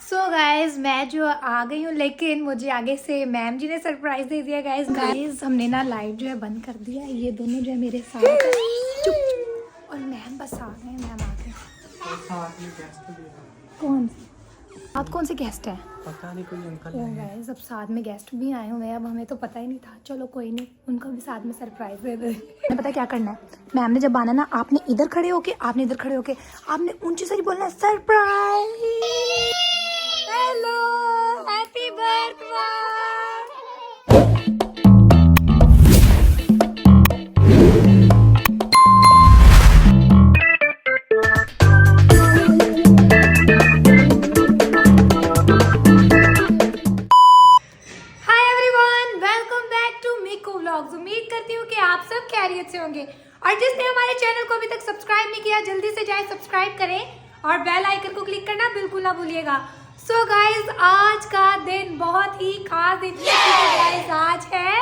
So guys मैं जो आ गई हूँ, लेकिन मुझे आगे से मैम जी ने सरप्राइज दे दिया। गाइज हमने ना लाइट जो है बंद कर दिया। ये दोनों जो है मेरे साथ हैं। चुप। और मैम बस आ गए। मैम आ गए। कौन आप कौन से गेस्ट है? पता नहीं, कोई अंकल है गाइस। अब साथ में गेस्ट भी आए हुए हैं। अब हमें तो पता ही नहीं था। चलो कोई नहीं, उनको भी साथ में सरप्राइज दे दे। पता क्या करना है? मैम ने जब आना ना, आपने इधर खड़े होके, आपने ऊंची से बोलना है सरप्राइज। Hello, happy birthday. उम्मीद करती हूँ कि आप सब खैरियत से होंगे, और जिसने हमारे चैनल को अभी तक सब्सक्राइब नहीं किया जल्दी से जाए सब्सक्राइब करें और बेल आइकन को क्लिक करना बिल्कुल ना भूलिएगा। सो गाइज आज का दिन बहुत ही खास दिन है। गाइज आज है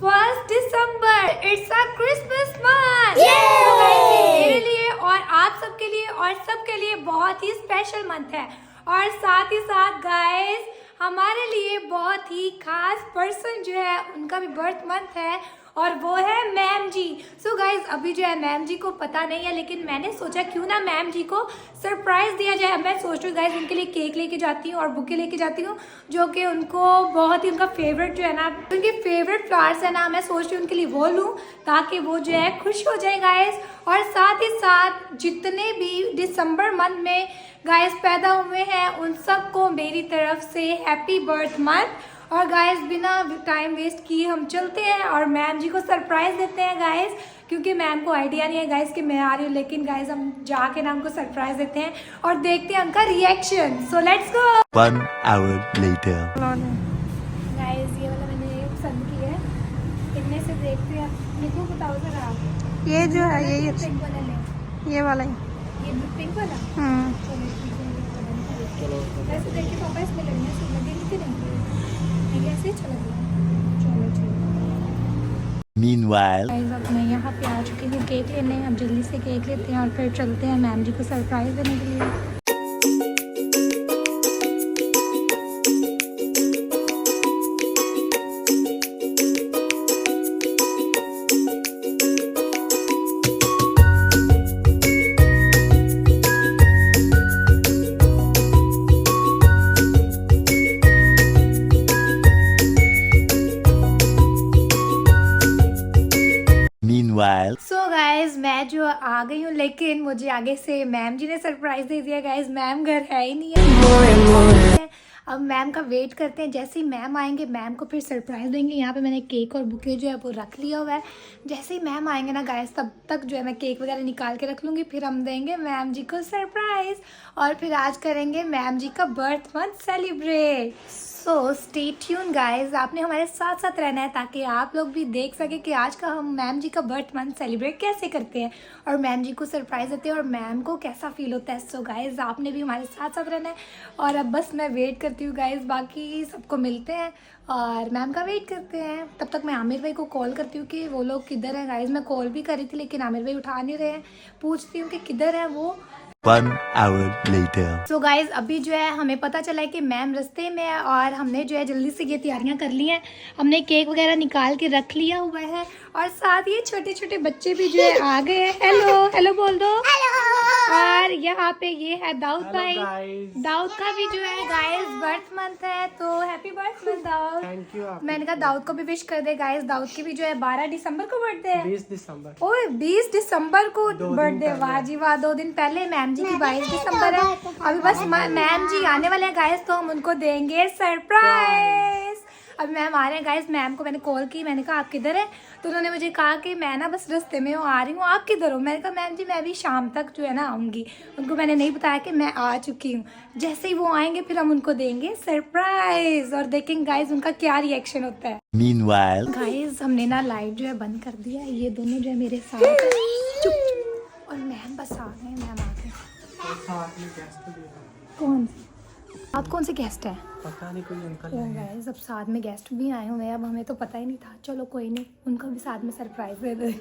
1 दिसंबर। It's a Christmas month. मेरे लिए और आप सबके लिए और सबके लिए बहुत ही स्पेशल मंथ है। और साथ ही साथ गाइज हमारे लिए बहुत ही खास पर्सन जो है उनका भी बर्थ मंथ है, और वो है मैम जी। सो गाइज अभी जो है मैम जी को पता नहीं है, लेकिन मैंने सोचा क्यों ना मैम जी को सरप्राइज दिया जाए। मैं सोच रही हूँ गाइज उनके लिए केक लेके जाती हूँ और बुके लेके जाती हूँ, जो कि उनको बहुत ही उनका फेवरेट जो है ना, उनके फेवरेट फ्लावर्स है ना, मैं सोच रही हूँ उनके लिए वो लूँ ताकि वो जो है खुश हो जाए गाइज। और साथ ही साथ जितने भी दिसंबर मंथ में गाइस पैदा हुए हैं उन सबको मेरी तरफ से हैप्पी बर्थ मंथ। और गाइस बिना टाइम वेस्ट किए हम चलते हैं और मैम जी को सरप्राइज देते हैं गाइस, क्योंकि मैम को आइडिया नहीं है गाइस कि मैं आ रही हूँ, लेकिन गाइस हम जाके ना उनको सरप्राइज देते हैं और देखते हैं उनका reaction. So let's go. 1 hour later. Guys ये वाला मैंने पसंद किया है, इनमें से देखते हैं। मेरे को बताओ जरा, ये जो है यही पिंक वाला ले, ये वाला ही। ये पिंक वाला। चलो वैसे देखिए पापा इसमें लगने से लगेगी कि नहीं, ऐसे अच्छा लगेगा। चलो ठीक। Meanwhile. अब मैं यहाँ पे आ चुकी हूँ केक लेने। अब जल्दी से केक लेते हैं और फिर चलते हैं मैम जी को सरप्राइज देने के लिए। Meanwhile. सो गाइज मैं जो आ गई हूँ, लेकिन मुझे आगे से मैम जी ने सरप्राइज दे दिया। गाइज मैम घर है ही नहीं है। अब मैम का वेट करते हैं। जैसे ही मैम आएंगे मैम को फिर सरप्राइज देंगे। यहाँ पे मैंने केक और बुके जो है वो रख लिया हुआ है। जैसे ही मैम आएंगे ना गाइज, तब तक जो है मैं केक वगैरह निकाल के रख लूँगी। फिर हम देंगे मैम जी को सरप्राइज और फिर आज करेंगे मैम जी का birth month celebrate. So stay tune guys, आपने हमारे साथ साथ रहना है ताकि आप लोग भी देख सके कि आज का हम मैम जी का बर्थ मंथ सेलिब्रेट कैसे करते हैं और मैम जी को सरप्राइज देते हैं और मैम को कैसा फील होता है। सो गाइज आपने भी हमारे साथ साथ रहना है। और अब बस मैं वेट करती हूँ गाइज, बाकी सबको मिलते हैं और मैम का वेट करते हैं। तब तक मैं आमिर भाई को कॉल करती हूँ कि वो लोग किधर हैं। गाइज मैं कॉल भी करी थी लेकिन आमिर भाई उठा नहीं रहे हैं। पूछती हूँ कि किधर है वो। 1 hour later. सो गाइज अभी जो है हमें पता चला है कि मैम रास्ते में है और हमने जो है जल्दी से ये तैयारियां कर ली हैं। हमने केक वगैरह निकाल के रख लिया हुआ है और साथ ये छोटे छोटे बच्चे भी जो है आ गए हैं। हेलो हेलो बोल दो। और यहाँ पे ये है दाऊद भाई। दाऊद का भी जो है गाइज बर्थ मंथ है, तो happy birth month Dawood. Thank you. मैंने कहा दाऊद को भी विश कर दे गाइज। दाऊद की भी जो है 12 दिसंबर को बर्थडे है। 20 दिसंबर। ओए 20 दिसंबर को बर्थडे। वाह जी वाह, 2 दिन पहले। मैम जी की 22 दिसंबर है। अभी बस मैम जी आने वाले हैं गाइस, तो हम उनको देंगे सरप्राइज। अभी मैम आ रहे हैं गाइस। मैम को मैंने कॉल की, मैंने कहा आप किधर है, तो उन्होंने मुझे कहा कि मैं ना बस रास्ते में आ रही हूँ, आप किधर हो। मैंने कहा मैम जी मैं भी शाम तक जो है ना आऊँगी। उनको मैंने नहीं बताया कि मैं आ चुकी हूँ। जैसे ही वो आएंगे फिर हम उनको देंगे सरप्राइज और देखेंगे गाइज उनका क्या रिएक्शन होता है। Meanwhile. गाइज हमने ना लाइट जो है बंद कर दिया है। ये दोनों जो है मेरे साथ हैं। चुप। और मैम बस आ गए। मैम आ गए। साथ में गेस्ट भी है। कौन आप कौन से गेस्ट हैं? पता नहीं, कोई अंकल ओ है। गाइस अब साथ में गेस्ट भी आए हुए हैं। अब हमें तो पता ही नहीं था। चलो कोई नहीं, उनको भी साथ में सरप्राइज दे दे।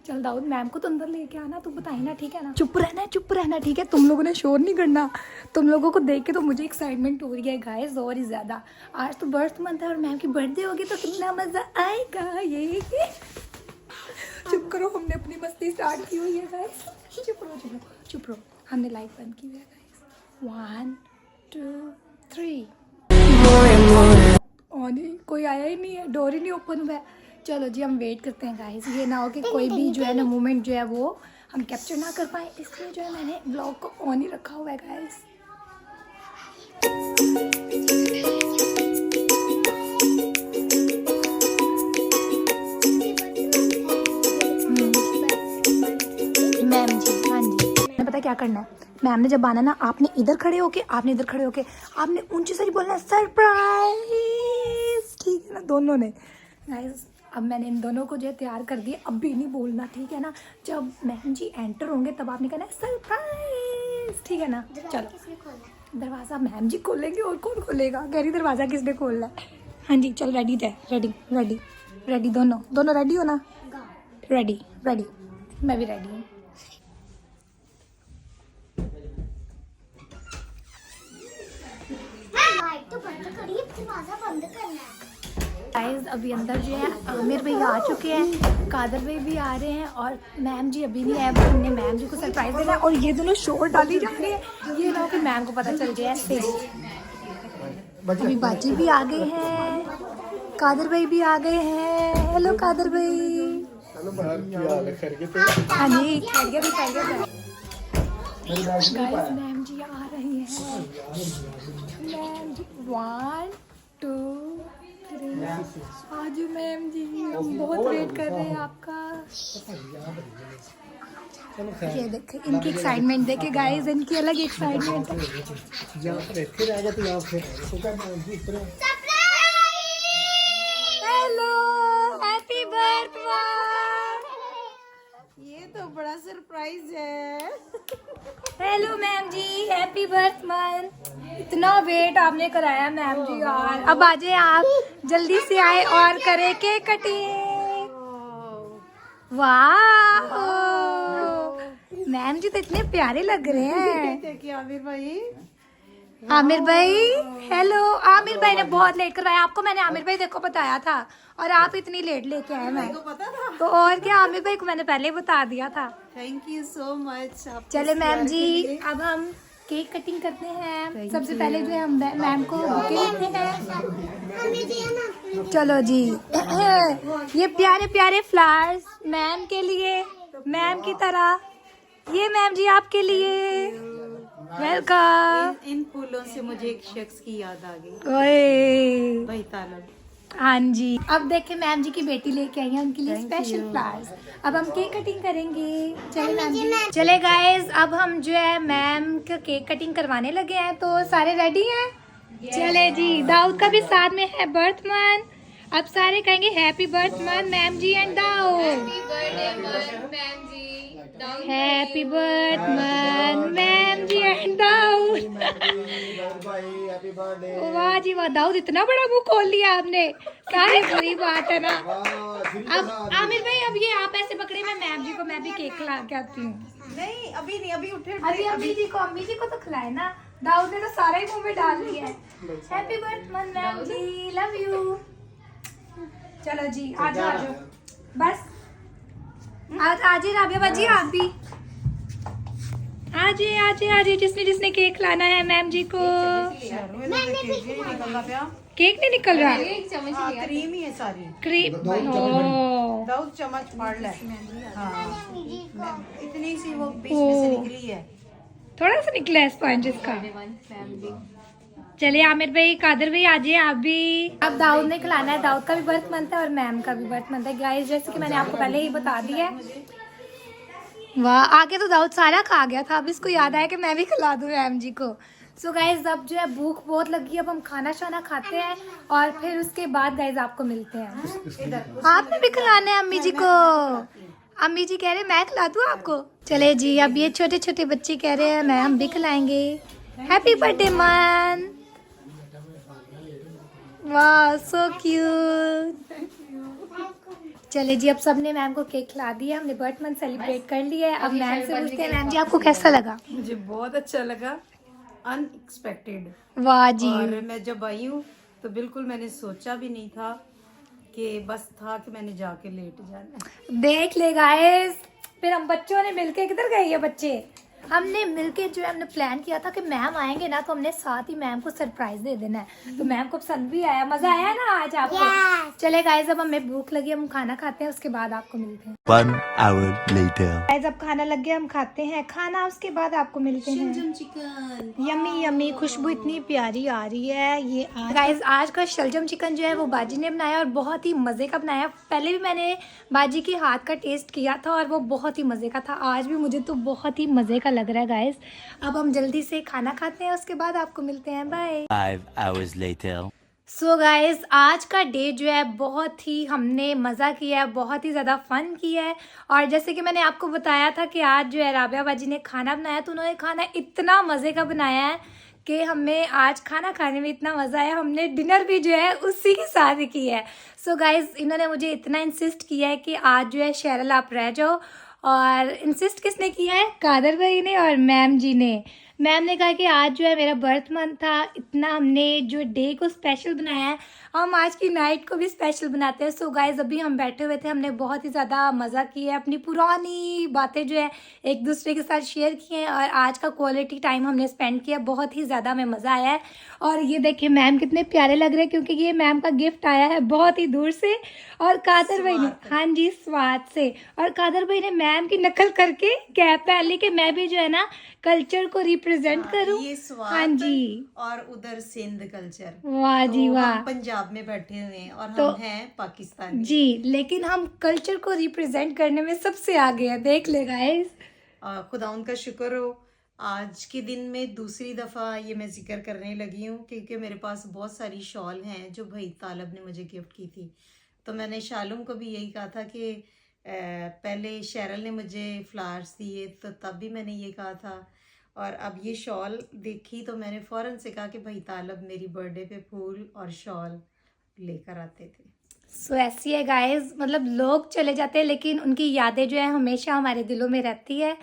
चल दाऊद मैम को तो अंदर लेके आना, तू बताई ना, ठीक है ना? चुप रहना, ठीक है? तुम लोगों ने शोर नहीं करना। तुम लोगों को देख के तो मुझे एक्साइटमेंट हो रही है गाइस, और ही ज़्यादा। आज तो बर्थ मंथ है और मैम की बर्थडे होगी तो कितना मज़ा आएगा ये। चुप करो, हमने अपनी मस्ती स्टार्ट की हुई है गाइस। चुप रहो, हमने लाइट बंद की हुई है गाइस। 1 2 3। और नहीं, कोई आया ही नहीं है, डोर ही नहीं ओपन हुआ है। चलो जी हम वेट करते हैं गाइस, ये ना हो कि कोई भी जो है ना मोमेंट जो है वो हम कैप्चर ना कर पाए, इसलिए जो है मैंने ब्लॉग को ऑन ही रखा हुआ है गाइस। मैम जी, हाँ जी, मैंने पता क्या करना है, मैम ने जब आना ना, आपने इधर खड़े होके आपने ऊंची से बोलना सरप्राइज, ठीक है ना? दोनों ने गाइस। अब मैंने इन दोनों को जो है तैयार कर दिया, अब भी नहीं बोलना, ठीक है ना? जब मैम जी एंटर होंगे तब आपने कहना सरप्राइज, ठीक है ना? चलो दरवाज़ा मैम जी खोलेंगे, और कौन खोलेगा? कह रही दरवाज़ा किसने खोलना है? हाँ जी चल रेडी है, रेडी दोनों रेडी हो ना? रेडी, मैं भी रेडी हूँ। गाइस अभी अंदर जो है आमिर भाई आ चुके हैं, कादर भाई भी आ रहे हैं, और मैम जी अभी नहीं आए, हमने मैम जी को सरप्राइज देना है। और ये दोनों शोर डाली जा रही है, ये ना हो कि मैम को पता चल जाए ऐसे। अभी बाजी भी आ गए हैं, कादर भाई भी आ गए हैं। हेलो कादर भाई। हाँ जी खैरियत है। गाइस मैम जी आ रही हैं, मैम जी 1 2 3। आज मैम जी हम बहुत वेट कर रहे हैं आपका। ये देखे इनकी एक्साइटमेंट, देखे गाइस इनकी अलग एक्साइटमेंट है। Hello happy birthday. ये तो बड़ा सरप्राइज है। हेलो मैम जी हैप्पी बर्थडे। इतना वेट आपने कराया मैम जी यार, अब आ जाए आप, जल्दी से आए और करे केक कटिंग। वाह मैम जी तो इतने प्यारे लग रहे हैं। देखिए आमिर भाई। आमिर भाई हेलो। आमिर भाई ने बहुत लेट करवाया आपको, मैंने आमिर भाई देखो बताया था, और आप इतनी लेट लेके आए। मैं को पता था। तो और क्या, आमिर भाई को मैंने पहले ही बता दिया था। Thank you so much. चले मैम जी अब हम केक कटिंग करते हैं। सबसे पहले जो है हम मैम को बुके देते हैं। चलो जी ये प्यारे प्यारे फ्लावर्स मैम के लिए, मैम की तरह। ये मैम जी आपके लिए, वेलकम। इन फूलों से मुझे एक शख्स की याद आ गई, ओए भाई तालब। हाँ जी अब देखे मैम जी की बेटी लेके आई है उनके लिए स्पेशल फ्लावर्स। अब हम केक कटिंग करेंगे। चले मैम जी। चले गाइस अब हम जो है मैम का केक कटिंग करवाने लगे हैं, तो सारे रेडी हैं? चले जी दाऊद का भी साथ में है बर्थ मंथ, अब सारे कहेंगे happy birth month ma'am ji and Dawood. Happy birth month ma'am ji and Dawood. वाह जी वाह, दाऊद इतना बड़ा मुंह खोल लिया आपने, क्या ही बुरी बात है ना। अब आमिर भाई अब ये आप ऐसे पकड़े, मैं मैम जी को मैं भी केक खिला के आती हूँ। नहीं अभी नहीं, अभी उठे। अभी अम्मी जी को तो खिलाए ना, दाऊद ने तो सारा ही मुंह में डाल लिया है। Happy birth month ma'am ji, love you. चलो जी आ जाओ बस, आज राबिया बाजी आप भी आजे जिसने केक खिलाना है मैम जी को। केक नहीं निकल रहा, क्रीम ही है सारी। क्रीम दाऊद चम्मच फाड़ ले। हाँ इतनी सी वो बीच में से निकली है, थोड़ा सा निकला है स्पंज इसका। चलिए आमिर भाई कादर भाई आजिए आप भी। अब दाऊद ने खिलाना है, दाऊद का भी बर्थ मंथ है और मैम का भी बर्थ मंथ है गाइस, जैसे कि मैंने आपको पहले ही बता दिया है। वाह आगे तो दाऊद सारा खा गया था, अब इसको याद आया कि मैं भी खिला दूँ मैम जी को। सो गाइज अब जो है भूख बहुत लगी है, अब हम खाना शाना खाते हैं और फिर उसके बाद गाइज आपको मिलते हैं। आपने भी खिलाना है अम्मी जी को? अम्मी जी कह रहे हैं मैं खिला दूँ आपको। चले जी अब ये छोटे छोटे बच्चे कह रहे हैं मैं हम भी खिलाएंगे। हैप्पी बर्थडे मन। वाह सो क्यूट। चले जी, अब सबने मैम को केक खिला दिया, हमने बर्थ मंथ सेलिब्रेट कर लिया है। अब मैम से पूछते हैं, मैम जी आपको कैसा लगा? मुझे बहुत अच्छा लगा, अनएक्सपेक्टेड। वाह जी। और मैं जब आई हूँ तो बिल्कुल मैंने सोचा भी नहीं था, कि बस था कि मैंने जाके लेट जाना। देख ले गाइस, फिर हम बच्चों ने मिलके, किधर गए ये बच्चे, हमने मिलके जो है हमने प्लान किया था कि मैम आएंगे ना तो हमने साथ ही मैम को सरप्राइज दे देना है। तो मैम को पसंद भी आया, मजा आया ना आज आपको? चले गाइस, अब हमें भूख लगी, हम खाना खाते हैं, उसके बाद आपको मिलते हैं। 1 hour later. गाइस अब खाना लग गया, हम खाते हैं खाना, उसके बाद आपको मिलते हैं। चिकन यम्मी यम्मी, खुशबू इतनी प्यारी आ रही है। ये गाइस आज का शलजम चिकन जो है वो बाजी ने बनाया और बहुत ही मज़े का बनाया। पहले भी मैंने बाजी के हाथ का टेस्ट किया था और वो बहुत ही मज़े का था, आज भी मुझे तो बहुत ही मज़े का लग रहा है गाइस। अब हम जल्दी से खाना खाते हैं, उसके बाद आपको मिलते हैं, bye. 5 hours later. So guys आज का डे जो है बहुत ही हमने मज़ा किया है, बहुत ही ज़्यादा फन किया है। और जैसे कि मैंने आपको बताया था कि आज जो है राबिया बाजी ने खाना बनाया, तो उन्होंने खाना इतना मज़े का बनाया है कि हमें आज खाना खाने में इतना मज़ा आया, हमने डिनर भी जो है उसी के साथ ही किया है। सो गाइस इन्होंने मुझे इतना इंसिस्ट किया है कि आज जो है शेरल आप रह जाओ, और इंसिस्ट किसने किया है? कादर भाई ने और मैम जी ने। मैम ने कहा कि आज जो है मेरा बर्थ मंथ था, इतना हमने जो डे को स्पेशल बनाया है, हम आज की नाइट को भी स्पेशल बनाते हैं। सो गाइस अभी हम बैठे हुए थे, हमने बहुत ही ज़्यादा मज़ा किया है, अपनी पुरानी बातें जो है एक दूसरे के साथ शेयर की हैं और आज का क्वालिटी टाइम हमने स्पेंड किया, बहुत ही ज़्यादा हमें मज़ा आया है। और ये देखिए मैम कितने प्यारे लग रहे हैं, क्योंकि ये मैम का गिफ्ट आया है बहुत ही दूर से, और कादर भाई ने, हाँ जी स्वाद से, और कादर भाई ने मैम की नकल करके कैप पहन ली कि मैं भी जो है ना कल्चर को रिप्रेजेंट करूं। ये स्वाद हाँ जी, और उधर सिंध कल्चर। वाह जी तो वाह। हम पंजाब में बैठे हुए हैं और तो हम हैं पाकिस्तानी जी, लेकिन हम कल्चर को रिप्रेजेंट करने में सबसे आगे हैं, देख ले गाइस। खुदा उनका शुक्र हो, आज के दिन में दूसरी दफ़ा ये मैं जिक्र करने लगी हूँ, क्योंकि मेरे पास बहुत सारी शॉल हैं जो भाई तालब ने मुझे गिफ्ट की थी। तो मैंने शालूम को भी यही कहा था कि पहले शेरल ने मुझे फ्लावर्स दिए, तो तब भी मैंने ये कहा था, और अब ये शॉल देखी तो मैंने फ़ौरन से कहा कि भाई तालब मेरी बर्थडे पे फूल और शॉल लेकर आते थे। सो ऐसी है गाइस, मतलब लोग चले जाते हैं लेकिन उनकी यादें जो है हमेशा हमारे दिलों में रहती है।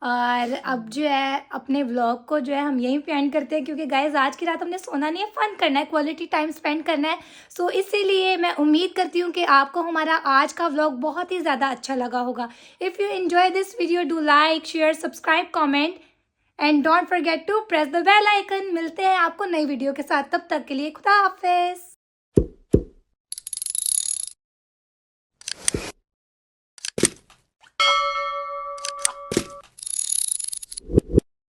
और अब जो है अपने व्लॉग को जो है हम यहीं पे एंड करते हैं, क्योंकि गाइस आज की रात हमने सोना नहीं है, फन करना है, क्वालिटी टाइम स्पेंड करना है। सो इसीलिए मैं उम्मीद करती हूँ कि आपको हमारा आज का व्लॉग बहुत ही ज़्यादा अच्छा लगा होगा। If you enjoy this video do like share subscribe comment and don't forget to press the bell icon. मिलते हैं आपको नई वीडियो के साथ, तब तक के लिए खुदा हाफिज़।